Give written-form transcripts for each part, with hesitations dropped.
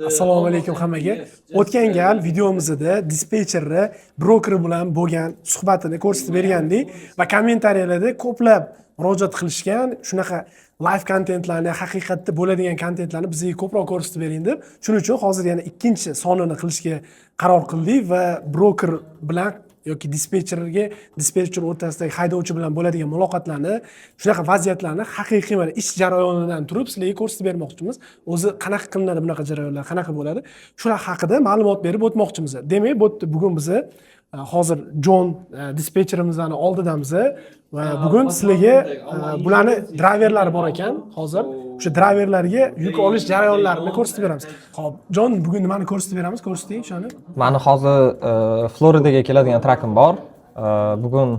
Assalomu alaykum hammaga. O'tgan gal videomizda dispetcherni broker bilan bo'lgan suhbatini ko'rsatib bergandik va kommentariyalarda ko'plab murojaat qilishgan, shunaqa live kontentlarni, haqiqatda bo'ladigan kontentlarni bizga ko'proq ko'rsatib bering deb. Shuning uchun hozir yana ikkinchi sonini qilishga qaror qildik va broker bilan yoki dispetcher o'rtasidagi haydovchi bilan bo'ladigan muloqotlarni, shunaqa vaziyatlarni haqiqiy mana ish jarayonidan turib sizlarga ko'rsatib bermoqchimiz. O'zi qanaqa qilinadi bunaqa jarayonlar, qanaqa bo'ladi? Shular haqida ma'lumot berib o'tmoqchimiz. Demak, bugun biz hozir Jon dispetcherimizni oldidamiz va bugun sizlarga bularni driverlari bor ekan. Hozir o'sha driverlarga yuk olish jarayonlarini ko'rsatib beramiz. Xo'p, Jon, bugun nimani ko'rsatib beramiz? Ko'rsating shuni. Mani hozir Floridaga keladigan trakim bor. Bugun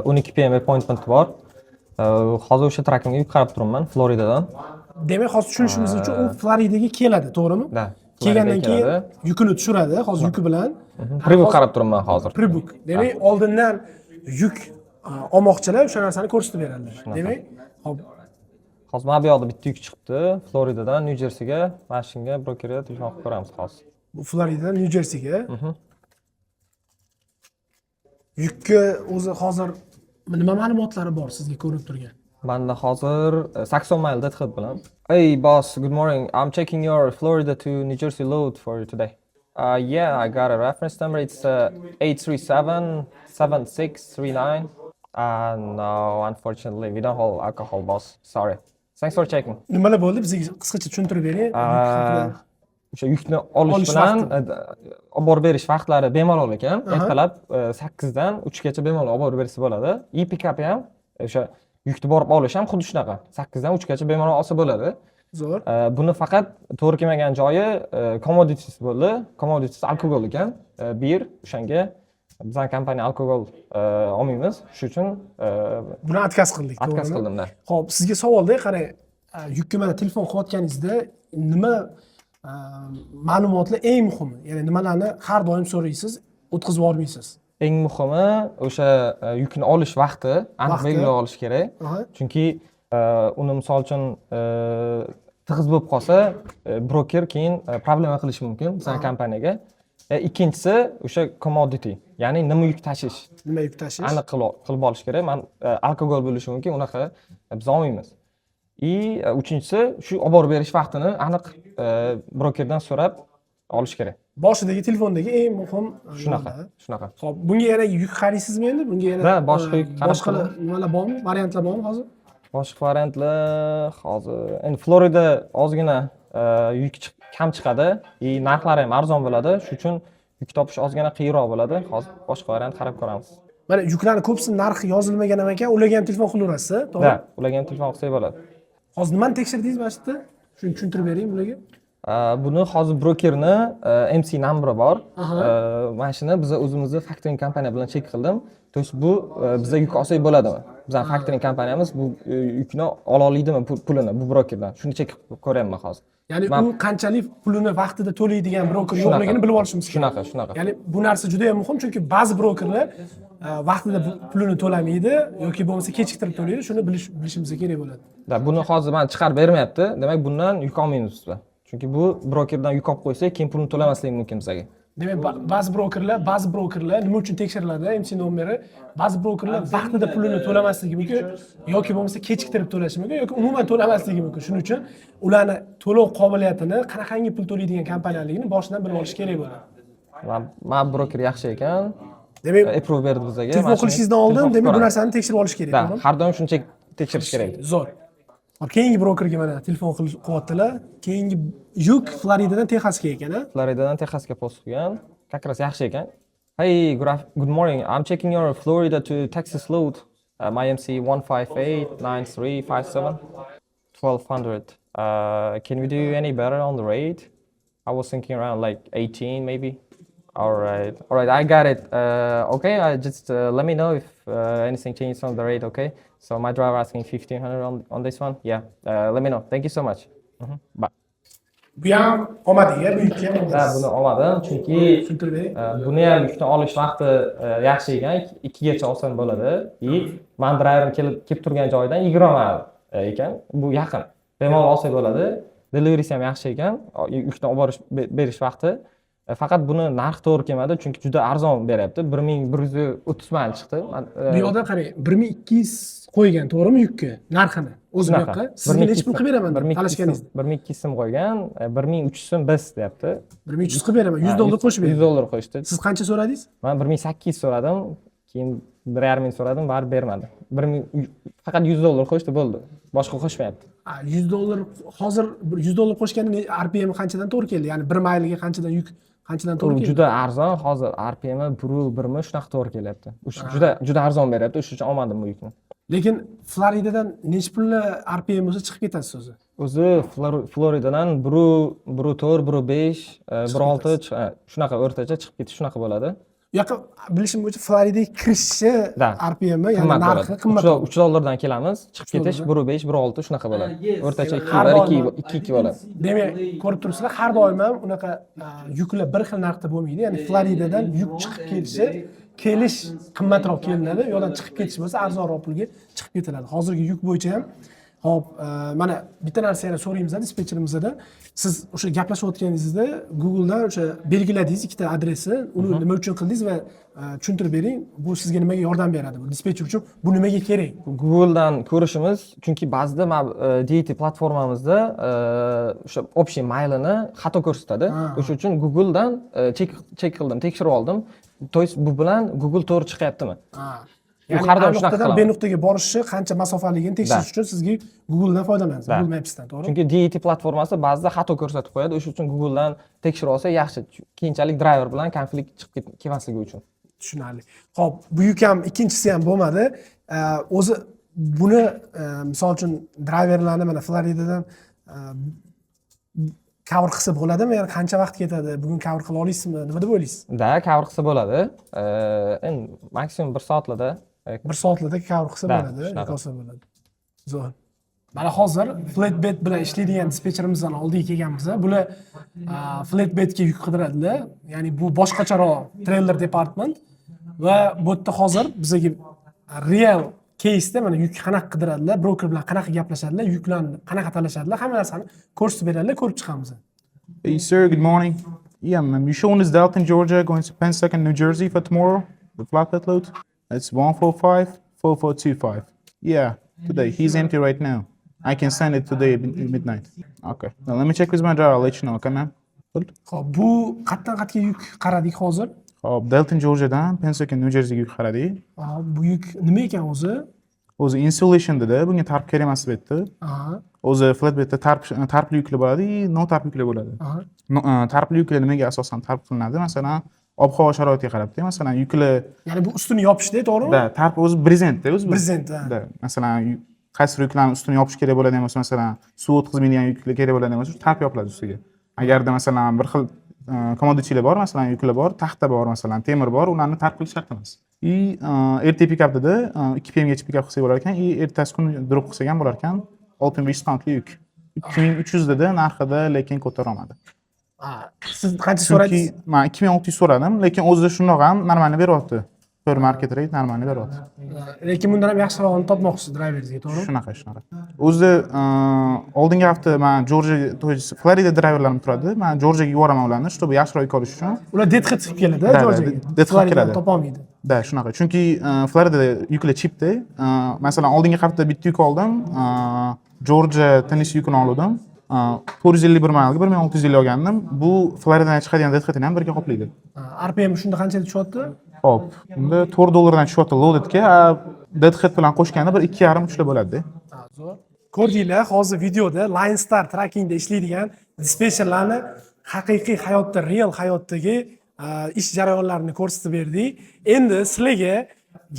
12 pm appointment bor. Hozir o'sha trakimga yuk qarab turibman Floridadan. Demak, hozir tushunishimiz uchun u Floridaga keladi, to'g'rimi? Da. Kelgandan keyin yukini tushiradi, hozir yuki bilan. Prebook qarab turibman hozir. Prebook. Demak, oldindan yuk olmoqchilar o'sha narsani ko'rsatib beradi. Demak, hop. Hozir mana bu yoqda bitta yuk chiqibdi. Floridadan New Jerseyga, mana shunga brokerga telefon qilib ko'ramiz hozir. Bu Floridadan New Jerseyga. Yukka o'zi hozir nima ma'lumotlari bor sizga ko'rinib turgan? Manda hozir 80 mayl hid bilan. Hey boss, good morning. I'm checking your Florida to New Jersey load for you today. Yeah, I got a reference number. It's 837-7639. No, unfortunately, we don't hold alcohol, boss. Sorry. Thanks for checking. Nimalar bo'ldi? Bizga qisqacha tushuntirib bering. O'sha yukni olish bilan olib borib berish vaqtlari bemalol ekan. Ertalab 8 dan 3 gacha bemalol olib borib bersa bo'ladi. E-pick-up ham o'sha yukni borib olish ham xuddi shunaqa. 8 dan 3 gacha bemalol olsa bo'ladi. Zo'r. Buni faqat to'g'ri kelmagan joyi commodities bo'ldi. Commodities alkogol ekan. Bir o'shanga bizning kompaniya alkogol olmaymiz. Shuning uchun buni отказ qildik. Отказ qildim-da. Xo'p, sizga savolda qarang, yukka mana telefon qilayotganingizda nima ma'lumotlar eng muhimi? Ya'ni nimalarni har doim so'raysiz, o'tkazib olmaysiz? Eng muhimi o'sha yukni olish vaqti aniq belgilab olish kerak. Chunki uni misol uchun tig'iz bo'lib qolsa, broker keyin problema qilishi mumkin bizning kompaniyaga. Ikkinchisi o'sha commodity, ya'ni nima yuk tashish. Nima yuk tashish? Aniq qilib olish kerak. Men alkogol bo'lishi mumkin, unaqa biz olmaymiz. Uchinchisi shu olib borib berish vaqtini aniq brokerdan so'rab olish kerak. Boshidagi telefondagi eng muhim shunaqa. Xo'p, bunga yana yuk qaraysizmi endi? Bunga yana boshqa yuk boshqa nimalar bormi? Variantlar bormi hozir? Boshqa variantlar hozir endi Florida ozgina yuk kam chiqadi, narxlari ham arzon bo'ladi. Shuning uchun yuk topish ozgina qiyinroq bo'ladi. Hozir boshqa variant qarab ko'ramiz. Mana yuklarning ko'pisi narxi yozilmagan ekan, ularga ham telefon qilaverasiz, to'g'ri? Ha, ularga ham telefon qilsak bo'ladi. Hozir nimani tekshirdingiz mana shu yerda? Shuni tushuntirib bering ularga. Buni hozir brokerni MC numberi bor. Mana shuni biz o'zimizni factoring kompaniya bilan chek qildim. To есть bu bizga yuk olsak bo'ladimi? Bizning factoring kompaniyamiz bu yukni ola oladimi pulini bu brokerdan? Shuni chek qilib ko'ryapman hozir. Ya'ni u qanchalik pulini vaqtida to'laydigan broker yo'qligini bilib olishimiz kerak. Shunaqa. Ya'ni bu narsa juda ham muhim, chunki ba'zi brokerlar vaqtida pulini to'lamaydi yoki bo'lmasa kechiktirib to'laydi. Shuni bilishimiz kerak bo'ladi. Buni hozir men chiqarib bermayapti. Demak, bundan yuk olmaymiz biz. Chunki bu brokerdan yuk olib qo'ysak, keyin pulni to'lamasligi mumkin bizga. Demak, ba'zi brokerlar nima uchun tekshiriladi? MC nomeri ba'zi brokerlar vaqtida pulini to'lamasligi mumkin yoki bo'lmasa kechiktirib to'lashi mumkin yoki umuman to'lamasligi mumkin. Shuning uchun ularni to'lov qobiliyatini, qanaqangi pul to'laydigan kompaniyaligini boshidan bilib olish kerak bo'ladi. Men broker yaxshi ekan. Demak, approve berdi bizga. Telefon qilishingizdan oldin demak bu narsani tekshirib olish kerak, to'g'rimi? Har doim shuni tekshirish kerak. Zo'r. Keyingi brokerga mana telefon qilyaptilar. Keyingi yuk Floridadan Texasga ekan, ha? Floridadan Texasga post qilgan. Как раз yaxshi ekan. Hey, good morning. I'm checking your Florida to Texas load. My MC 1589357 1200. Can we do any better on the rate? I was thinking around like 18 maybe. All right, I got it. Okay, just let me know if anything changes on the rate, okay? So my driver asking 1500 on this one. Yeah, let me know. Thank you so much. Bye. Bu ham omadiga, bu yukka ham. Buni olmadim, chunki buni ham yukni olish vaqti yaxshi ekan, 2 gacha olsam bo'ladi. Men driverim kelib turgan joydan 20 mil ekan. Bu yaqin. Bemalol olsa bo'ladi. deliverysi ham yaxshi ekan. Yukdan olib berish vaqti. Faqat buni narxi to'g'ri kelmadi, chunki juda arzon beryapti. 1130 mayl chiqdi. Bu yoqda qarang, 1200 qo'ygan, to'g'rimi yukka? Narxini. O'zi bu yoqqa sizga necha pul qilib beraman deb talashganingizda. 1200 so'm qo'ygan, 1300 so'm biz deyapti. 1300 qilib beraman, $100 qo'shib $100 bering. qo'shdi. Siz qancha so'radingiz? Men 1800 so'radim, keyin 1,5 ming so'radim, baribir bermadi. 1000 faqat $100 qo'shdi, bo'ldi. Boshqa qo'shmayapti. $100 hozir $100 qo'shganda RPM qanchadan to'g'ri keldi? Ya'ni 1 mayliga qanchadan yuk, qanchadan to'g'ri keldi? Juda arzon, hozir RPM 1 shunaqa to'g'ri kelyapti. Juda arzon beryapti, o'sha uchun olmadim bu yukni. Lekin Floridadan necha pulli RPM bo'lsa chiqib ketasiz o'zi? O'zi Floridadan 1.4, 1.5, 1.6 shunaqa o'rtacha chiqib ketish shunaqa bo'ladi. Bu yoqqa bilishim bo'yicha Floridaga kirishi RPM, ya'ni narxi qimmat. $3 dan kelamiz, chiqib ketish 1.5, 1.6 shunaqa bo'ladi. O'rtacha 2 bo'ladi. Demak, ko'rib turibsizlar, har doim ham unaqa yuklar bir xil narxda bo'lmaydi. Ya'ni Floridadan yuk chiqib kelish qimmatroq kelinadi, yo'ldan chiqib ketish bo'lsa arzonroq pulga chiqib ketiladi. Hozirgi yuk bo'yicha ham hop, mana bitta narsa yana so'raymiz dispetcherimizdan. Siz o'sha gaplashayotganingizda Google'dan o'sha belgiladingiz ikkita adresni, uni nima uchun qildingiz va tushuntirib bering. Bu sizga nimaga yordam beradi? Bu dispetcher uchun bu nimaga kerak? Google'dan ko'rishimiz, chunki ba'zida DAT platformamizda o'sha общий mailini xato ko'rsatadi. O'sha uchun Google'dan check qildim, tekshirib oldim. To есть bu bilan Google to'g'ri chiqyaptimi? Ya'ni har doim shunaqa qilamiz. B nuqtaga borishi qancha masofaligini tekshirish uchun sizga Google'dan foydalanasiz, Google Maps'dan, to'g'ri? Chunki DAT platformasi ba'zida xato ko'rsatib qo'yadi, o'sha uchun Google'dan tekshirib olsa yaxshi. Keyinchalik driver bilan konflikt chiqib kelmasligi uchun. Tushunarli. Xo'p, bu yuk ham ikkinchisi ham bo'lmadi. O'zi buni misol uchun driverlarni mana Floridadan cover qilsa bo'ladimi? Ya'ni qancha vaqt ketadi? Bugun cover qila olasizmi? Nima deb o'ylaysiz? Da, cover qilsa bo'ladi. Endi maksimum 1 soatlarda. 1 soatlarda cover qilsa bo'ladi, qilsa bo'ladi. Zo'r. Mana hozir flatbed bilan ishlaydigan dispetcherimizdan oldiga kelganmiz. Bular flatbedga yuk qidiradilar. Ya'ni bu boshqacharoq trailer department va bu yerda hozir bizga real case'da mana yuk qanaqa qidiradilar, broker bilan qanaqa gaplashadilar, yuklarni qanaqa talashadilar, hamma narsani ko'rsatib beradilar, ko'rib chiqamiz. Hey sir, good morning. Yeah, you showing us Dalton, Georgia, going to Pennsauken, New Jersey for tomorrow? The flatbed load? It's 145-4425. Yeah, today. He's empty right now. I can send it today at midnight. Okay. Now let me check with my driver. I'll let you know. Okay, man? Good. Xo'p, bu qayerdan qayerga yuk qaradik hozir? Hop, Dalton, Georgiadan Pennsauken, New Jerseyga yuk qaradik. Bu yuk nima ekan o'zi? O'zi insulation dedi, bunga tarp kerak emas deb aytdi. O'zi flatbedda tarpli yuklar bo'ladi, no tarp yuklar bo'ladi. Tarpli yuklar nimaga asosan tarp qilinadi? Masalan, ob-havo sharoitiga qarab-da, masalan, yuklar, ya'ni bu ustini yopishda, to'g'rimi? Da, tarp o'zi brezentda, o'zi. Brezent, da. Masalan, qaysi yuklarni ustini yopish kerak bo'ladigan bo'lsa, masalan, suv o'tkazmaydigan yuklar kerak bo'ladigan bo'lsa, tarp yopiladi ustiga. Agarda masalan bir xil commoditylar bor, masalan, yuklar bor, taxta bor, masalan, temir bor, ularni tarp qilish shart emas. Erta pick-up dedi, 2 PM gacha pick-up qilsa bo'lar ekan, ertasi kuni drop qilsa ham bo'lar ekan, 6500 poundli yuk. 2300 dedi narxida, lekin ko'tara olmadi. Siz qancha so'radingiz? Men 2600 so'radim, lekin o'zida shundoq ham normalni beryapti. Per market rate normalni beryapti. Lekin bundan ham yaxshirog'ini topmoqchisiz driveringizga, to'g'rimi? Shunaqa. O'zida oldingi hafta men Georgia, Florida driverlarim turadi. Men Georgiaga yuboraman ularni, чтобы yaxshiroq yuk olish uchun. Ular Detroit qilib keladi, Georgiaga. Detroit qilib keladi. Topolmaydi. Da, shunaqa. Chunki Floridada yuklar chipda. Masalan, oldingi hafta bitta yuk oldim. Georgia Tennessee yukini oldim. 451 maylga 1650 olgandim. Bu Floridadan chiqadigan Detroitni ham birga qoplaydi. RPM shunda qanchaga tushyapti? Hop, unda $4 dan tushyapti loadedga. Detroit bilan qo'shganda bir 2,5-3 bo'ladi. Zo'r. Ko'rdinglar, hozir videoda Lionstar trackingda ishlaydigan dispetcherlarni haqiqiy hayotda, real hayotdagi ish jarayonlarini ko'rsatib berdik. Endi sizlarga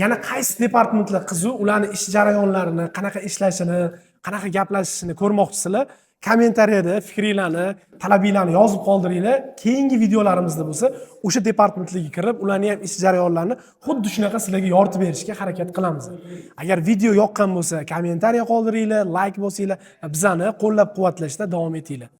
yana qaysi departamentlar qiziq, ularning ish jarayonlarini, qanaqa ishlashini, qanaqa gaplashishini ko'rmoqchisizlar? Kommentariyada fikringlarni, talabinglarni yozib qoldiringlar. Keyingi videolarimizda bo'lsa, o'sha departamentlarga kirib, ularning ham ish jarayonlarini xuddi shunaqa sizlarga yoritib berishga harakat qilamiz. Agar video yoqqan bo'lsa, kommentariya qoldiringlar, like bosinglar, bizani qo'llab-quvvatlashda davom etinglar.